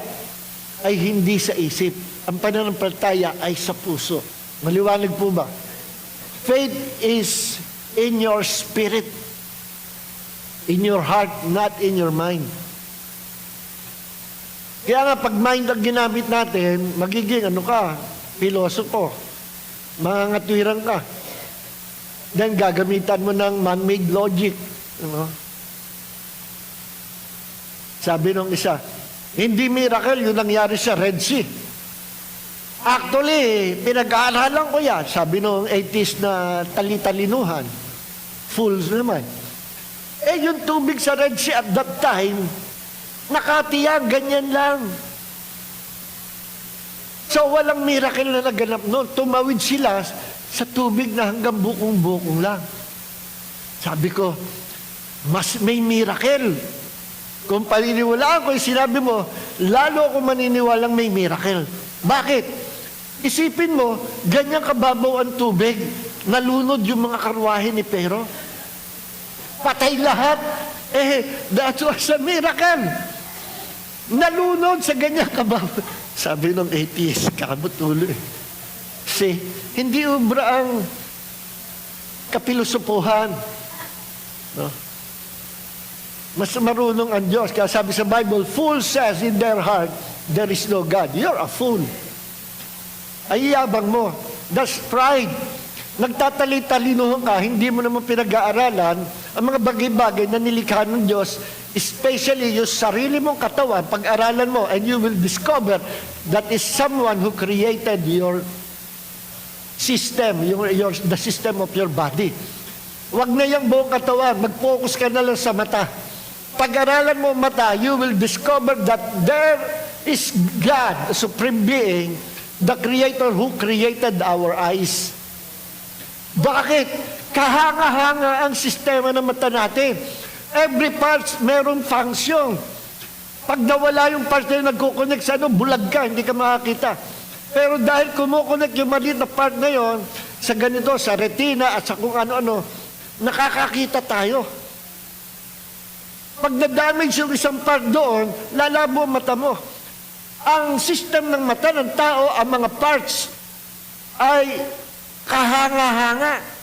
ay hindi sa isip. Ang pananampalataya ay sa puso. Maliwanag po ba? Faith is in your spirit. In your heart, not in your mind. Kaya nga, pag mind ang ginamit natin, magiging pilosopo. Mangangatwiran ka. Then, gagamitan mo ng man-made logic. Sabi nung isa, hindi miracle yung nangyari sa Red Sea. Actually, pinag-aaralan ko yan. Sabi nung atheist na talitalinuhan. Fools naman. Yung tubig sa Red Sea at that time, nakatiyang, ganyan lang. So, walang miracle na naganap noon. Tumawid sila sa tubig na hanggang bukong-bukong lang. Sabi ko, mas may miracle. Kung paniniwalaan ko yung sinabi mo, lalo ako maniniwalang may miracle. Bakit? Isipin mo, ganyan kababaw ang tubig, nalunod yung mga karwahe ni Pero. Patay lahat. That was a miracle. Nalunod sa ganyan kababaw. Sabi ng atheist, kabutuloy. Kasi, hindi ubra ang kapilosopuhan. No? Mas marunong ang Diyos. Kaya sabi sa Bible, fool says in their heart, there is no God. You're a fool. Ay yabang mo. That's pride. Nagtatali-talinuhan ka, hindi mo naman pinag-aaralan ang mga bagay-bagay na nilikha ng Diyos, especially yung sarili mong katawan, pag-aralan mo, and you will discover that is someone who created your system, the system of your body. Huwag na yung buong katawan, mag-focus ka na lang sa mata. Pag-aralan mo mata, you will discover that there is God, a supreme being, the Creator who created our eyes. Bakit? Kahanga-hanga ang sistema ng mata natin. Every part merong function. Pag nawala yung part na nagkukonect sa bulag ka, hindi ka makakita. Pero dahil kumukonect yung maliit na part na yon, sa ganito, sa retina at sa kung ano-ano, nakakakita tayo. Pag na-damage yung isang part doon, lalabo ang mata mo. Ang system ng mata ng tao, ang mga parts, ay kahanga-hanga.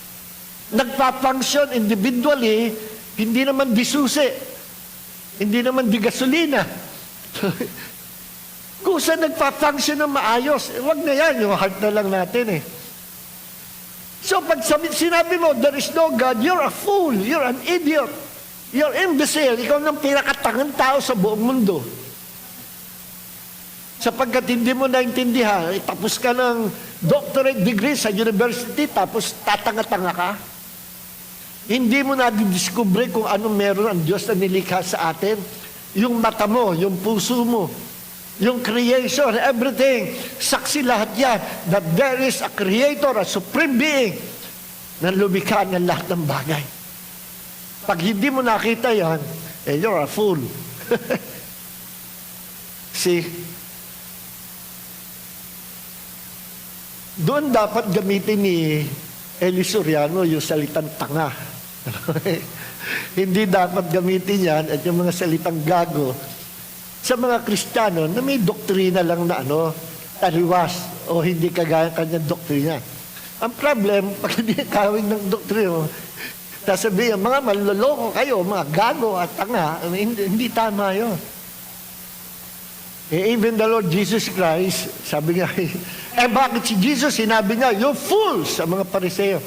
Nagpa-function individually, hindi naman di susi, hindi naman di gasolina. Kung saan nagpa-function ng maayos, wag na yan, yung heart na lang natin eh. So pag sinabi mo, there is no God, you're a fool, you're an idiot, you're imbecile, ikaw ng pinakatangang tao sa buong mundo. Sapagkat hindi mo naintindihan, tapos ka ng doctorate degree sa university, tapos tatanga-tanga ka. Hindi mo na-discover kung ano meron ang Diyos na nilikha sa atin. Yung mata mo, yung puso mo, yung creation, everything. Saksi lahat yan that there is a creator, a supreme being na lumikha ng lahat ng bagay. Pag hindi mo nakita yan, you're a fool. See? Doon dapat gamitin ni Eli Soriano yung salitang tanga. Hindi dapat gamitin yan at yung mga salitang gago sa mga Kristiyano na may doktrina lang na taliwas o hindi kagaya kanyang doktrina. Ang problem, pag hindi kawin ng doktrina, sasabihin, mga manloloko kayo, mga gago at tanga, hindi tama yun. Even the Lord Jesus Christ, sabi nga, bakit si Jesus, sinabi niya, you fools, sa mga Pariseo.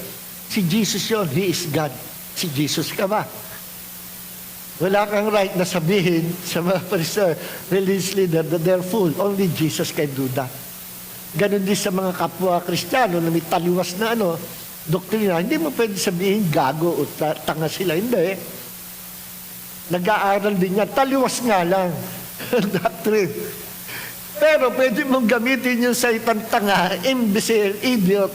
Si Jesus yun, He is God. Si Jesus ka ba? Wala kang right na sabihin sa mga Pariseo, religious leader, that they're fool. Only Jesus can do that. Ganon din sa mga kapwa Kristiyano na may taliwas na doktrina. Hindi mo pwede sabihin gago o tanga sila. Hindi. Nag-aaral din yan. Taliwas nga lang. Doctrine. Pero pwede mong gamitin yung salitang tanga, imbecile, idiot.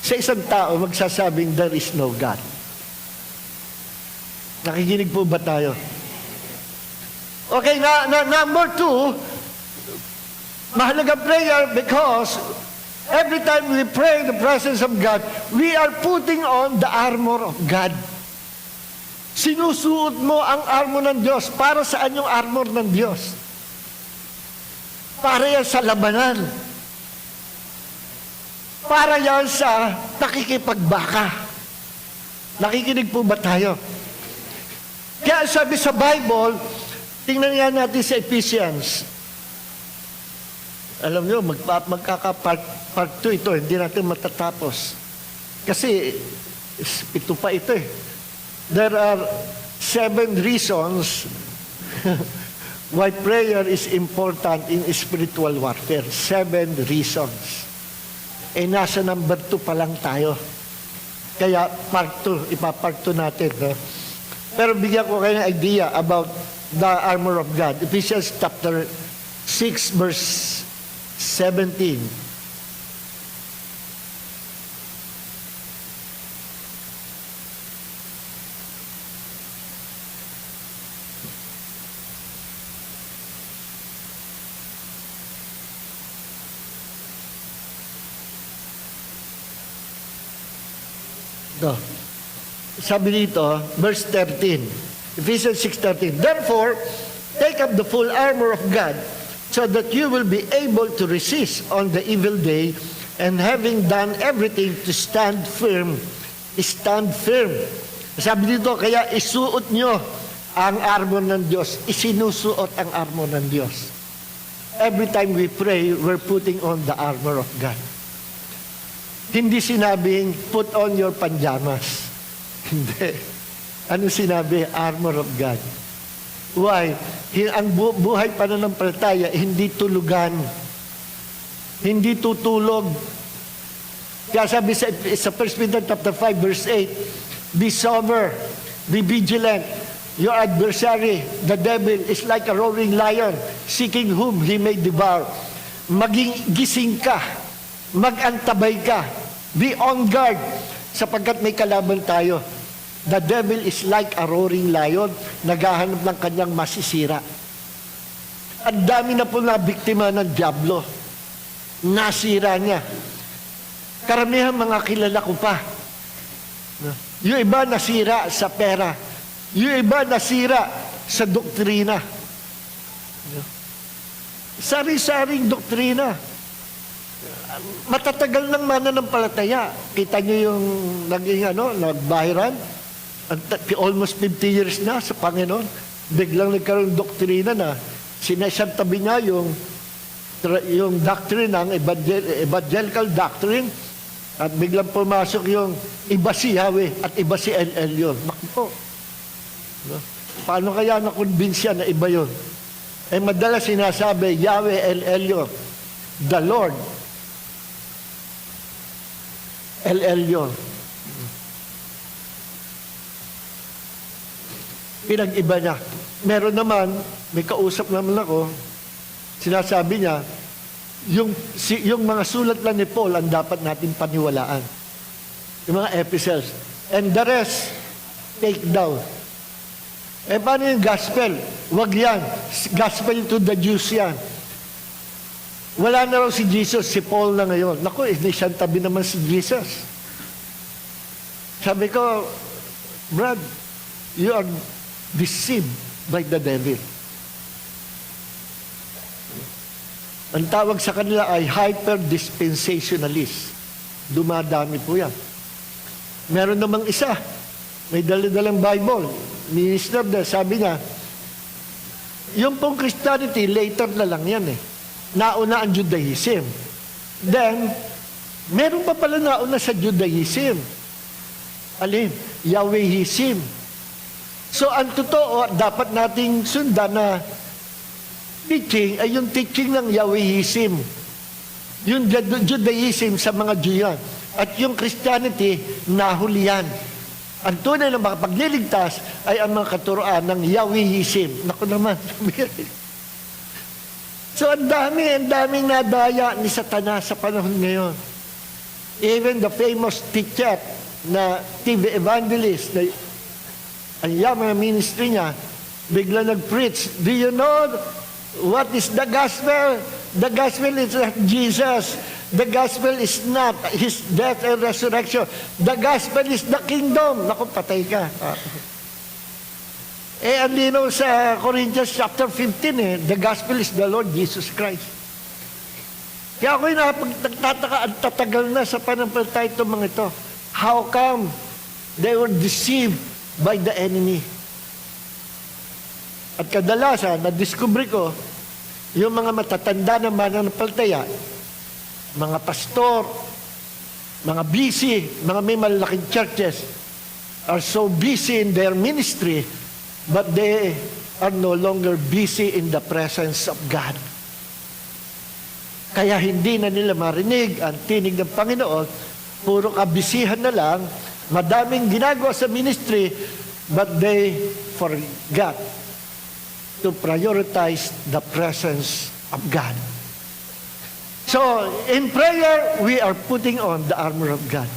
Sa isang tao, magsasabing there is no God. Nakikinig po ba tayo? Okay, number 2, mahalaga prayer because every time we pray in the presence of God, we are putting on the armor of God. Sinusuot mo ang armor ng Diyos. Para saan yung armor ng Diyos? Para yan sa labanan. Para yan sa nakikipagbaka. Nakikinig po ba tayo? Kaya sabi sa Bible, tingnan nga natin sa Ephesians. Alam nyo, magkaka-part 2 ito, hindi natin matatapos. Kasi, 7 pa ito eh. There are 7 reasons why prayer is important in spiritual warfare. 7 reasons. Nasa number 2 pa lang tayo. Kaya part 2, ipapart 2 natin. No? Pero bigyan ko kayo ng idea about the armor of God. Ephesians chapter 6 verse 17. Sabi dito, verse 13, Ephesians 6:13, therefore, take up the full armor of God, so that you will be able to resist on the evil day, and having done everything to stand firm, stand firm. Sabi dito, kaya isuot nyo ang armor ng Diyos, isinusuot ang armor ng Diyos. Every time we pray, we're putting on the armor of God. Hindi sinabing, put on your pajamas. Hindi. Ano sinabi? Armor of God. Why? Ang buhay pananampalataya, hindi tulugan. Hindi tutulog. Kaya sabi sa 1 Peter chapter 5 verse 8, be sober, be vigilant. Your adversary, the devil, is like a roaring lion, seeking whom he may devour. Maging gising ka. Mag-antabay ka. Be on guard sapagkat may kalaban tayo. The devil is like a roaring lion, naghahanap ng kanyang masisira. Ang dami na po na biktima ng diablo. Nasira niya. Karamihan mga kilala ko pa. Yung iba nasira sa pera. Yung iba nasira sa doktrina. Sari-saring doktrina. Matatagal ng mananampalataya. Kita niyo yung naging nag-viral. Almost 50 years na sa Panginoon. Biglang nagkaroon doktrina na sinasabi niya yung doctrine ng evangelical doctrine at biglang pumasok yung iba si Yahweh at iba si El Elyon. Naku po. No? Paano kaya na-convince yan na iba yun? Madalas sinasabi, Yahweh El Elyon, the Lord El Elyon. Pinag-iba niya. Meron naman, may kausap naman ako, sinasabi niya, yung mga sulat lang ni Paul ang dapat natin paniwalaan. Yung mga epistles. And the rest, take down. Paano yung gospel? Wag yan. Gospel to the Jews yan. Wala na raw si Jesus, si Paul na ngayon. Naku, siyang tabi naman si Jesus. Sabi ko, Brad, you are deceived by the devil. Ang tawag sa kanila ay hyper-dispensationalist. Dumadami po yan. Meron namang isa, may dala-dalang Bible. Minister na, sabi niya, yung pong Christianity, later na lang yan eh. Nauna ang Judaism. Then, meron pa pala nauna sa Judaism. Alin? Yahwehism. So, ang totoo, dapat nating sundan na teaching ay yung teaching ng Yahwehism. Yung Judaism sa mga Jew yan. At yung Christianity, nahulihan. Ang tunay na makapagliligtas ay ang mga katuroan ng Yahwehism. Naku naman. So, ang daming nadaya ni Satanas sa panahon ngayon. Even the famous teacher na TV evangelist, na ang mga ministry niya, bigla nag-preach. Do you know what is the gospel? The gospel is not Jesus. The gospel is not His death and resurrection. The gospel is the kingdom. Naku, patay ka. Ang linaw sa Corinthians chapter 15, the gospel is the Lord Jesus Christ. Kaya ako'y nagtataka at tatagal na sa panampalataya itong mga ito. How come they were deceived by the enemy? At kadalasan, na-discover ko, yung mga matatanda na mananampalataya, mga pastor, mga busy, mga may malalaking churches, are so busy in their ministry, but they are no longer busy in the presence of God. Kaya hindi na nila marinig ang tinig ng Panginoon, puro kabisihan na lang, madaming ginagawa sa ministry, but they forgot to prioritize the presence of God. So, in prayer, we are putting on the armor of God.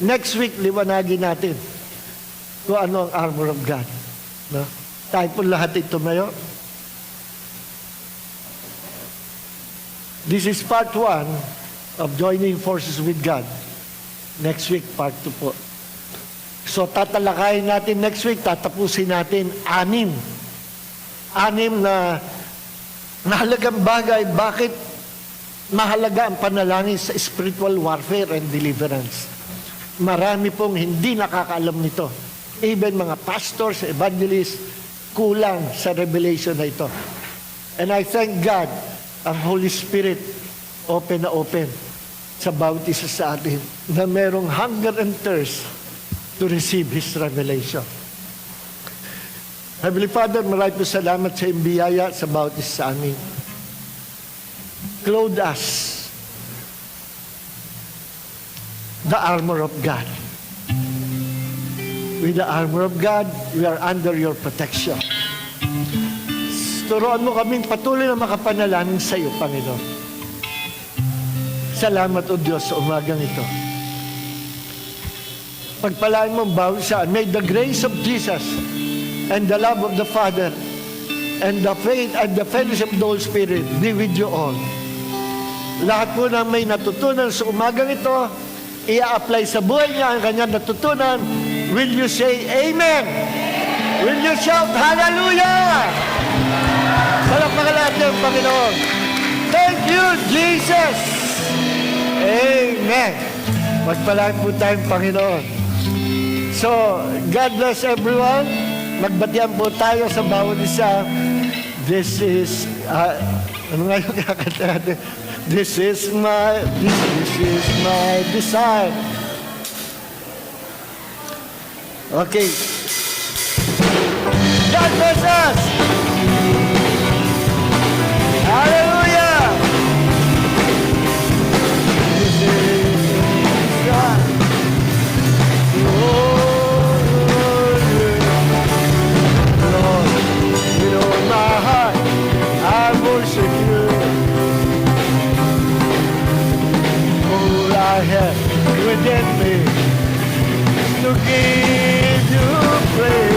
Next week, liwanagin natin kung ano ang armor of God. No? Tayo po lahat ito mayo. This is part 1 of joining forces with God. Next week, part 2 po. So, tatalakayin natin next week, tatapusin natin 6 na mahalagang bagay. Bakit mahalaga ang panalangin sa spiritual warfare and deliverance? Marami pong hindi nakakaalam nito. Even mga pastors, evangelists, kulang sa revelation na ito. And I thank God, ang Holy Spirit, open na open sa bawat isa sa atin, na merong hunger and thirst to receive His revelation. Heavenly Father, maraming po salamat sa iyong biyaya sa bawat isa sa amin. Clothe us the armor of God. With the armor of God, we are under your protection. Turuan mo kaming patuloy na makapanalangin sa iyo, Panginoon. Salamat, O Diyos, sa umagang ito. Pagpalain mo ang bawat isa. May the grace of Jesus and the love of the Father and the faith and the fellowship of the Holy Spirit be with you all. Lahat po na may natutunan sa umagang ito, i-apply sa buhay niya ang kanyang natutunan. Will you say Amen? Will you shout Hallelujah? Palakpakan natin ang Panginoon. you, Jesus! Amen. Magpalain po tayong Panginoon. So, God bless everyone. Magbatian po tayo sa bawat isa. This is, ano nga yung kakanta natin? This is my desire. Okay. God bless us! Hallelujah! This is God. Lord, with all my heart, I worship you. All I have within me is to give you praise.